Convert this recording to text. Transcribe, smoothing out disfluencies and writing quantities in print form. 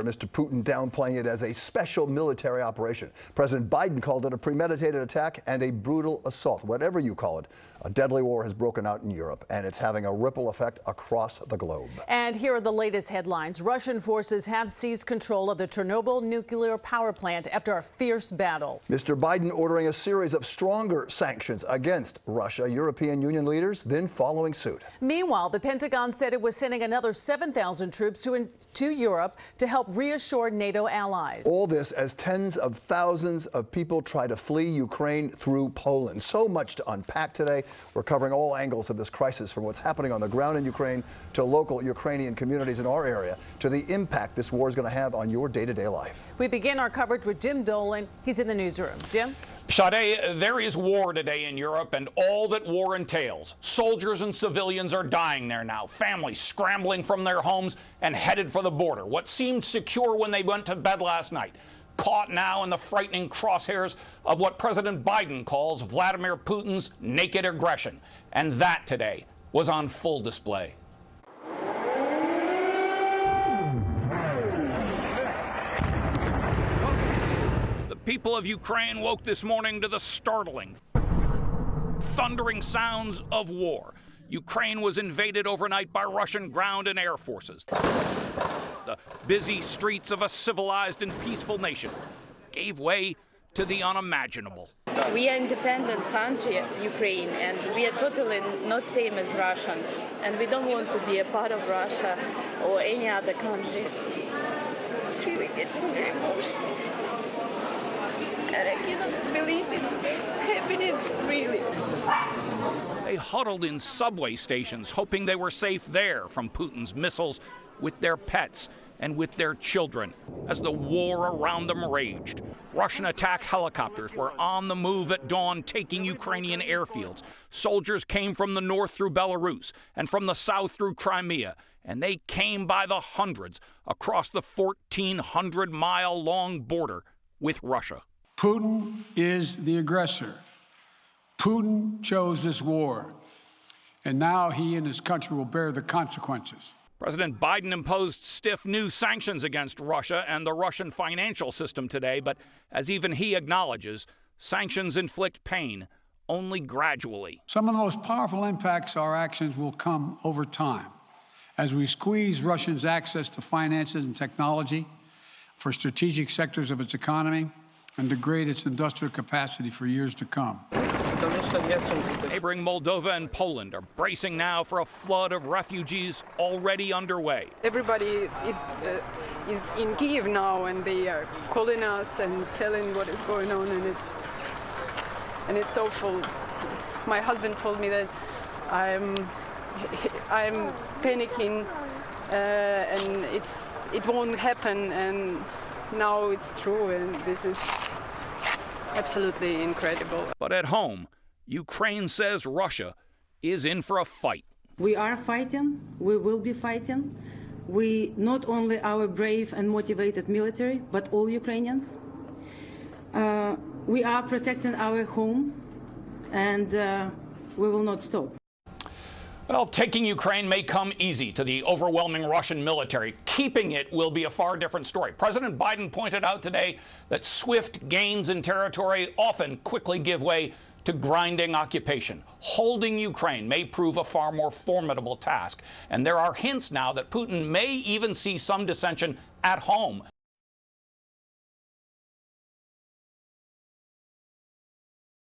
Mr. Putin downplaying it as a special military operation. President Biden called it a premeditated attack and a brutal assault. Whatever you call it, a deadly war has broken out in Europe, and it's having a ripple effect across the globe. And here are the latest headlines. Russian forces have seized control of the Chernobyl nuclear power plant after a fierce battle. Mr. Biden ordering a series of stronger sanctions against Russia. European Union leaders then following suit. Meanwhile, the Pentagon said it was sending another 7,000 troops to Europe to help reassure NATO allies. All this as tens of thousands of people try to flee Ukraine through Poland. So much to unpack today. We're covering all angles of this crisis, from what's happening on the ground in Ukraine to local Ukrainian communities in our area, to the impact this war is going to have on your day-to-day life. We begin our coverage with Jim Dolan. He's in the newsroom. Jim? Sade, there is war today in Europe and all that war entails. Soldiers and civilians are dying there now, families scrambling from their homes and headed for the border. What seemed secure when they went to bed last night, caught now in the frightening crosshairs of what President Biden calls Vladimir Putin's naked aggression. And that today was on full display. People of Ukraine woke this morning to the startling, thundering sounds of war. Ukraine was invaded overnight by Russian ground and air forces. The busy streets of a civilized and peaceful nation gave way to the unimaginable. We are an independent country, Ukraine, and we are totally not same as Russians. And we don't want to be a part of Russia or any other country. It's really getting very emotional. And I cannot believe it's happening, really. They huddled in subway stations, hoping they were safe there from Putin's missiles, with their pets and with their children, as the war around them raged. Russian attack helicopters were on the move at dawn, taking Ukrainian airfields. Soldiers came from the north through Belarus and from the south through Crimea, and they came by the hundreds across the 1,400-mile-long border with Russia. Putin is the aggressor. Putin chose this war, and now he and his country will bear the consequences. President Biden imposed stiff new sanctions against Russia and the Russian financial system today, but as even he acknowledges, sanctions inflict pain only gradually. Some of the most powerful impacts our actions will come over time as we squeeze Russia's access to finances and technology for strategic sectors of its economy and degrade its industrial capacity for years to come. Neighboring Moldova and Poland are bracing now for a flood of refugees already underway. Everybody is in Kyiv now, and they are calling us and telling what is going on, and it's awful. My husband told me that I'm panicking, and it won't happen, and now it's true, and this is absolutely incredible. But at home, Ukraine says Russia is in for a fight. We are fighting. We will be fighting. We, not only our brave and motivated military, but all Ukrainians. We are protecting our home, and we will not stop. Well, taking Ukraine may come easy to the overwhelming Russian military. Keeping it will be a far different story. President Biden pointed out today that swift gains in territory often quickly give way to grinding occupation. Holding Ukraine may prove a far more formidable task. And there are hints now that Putin may even see some dissension at home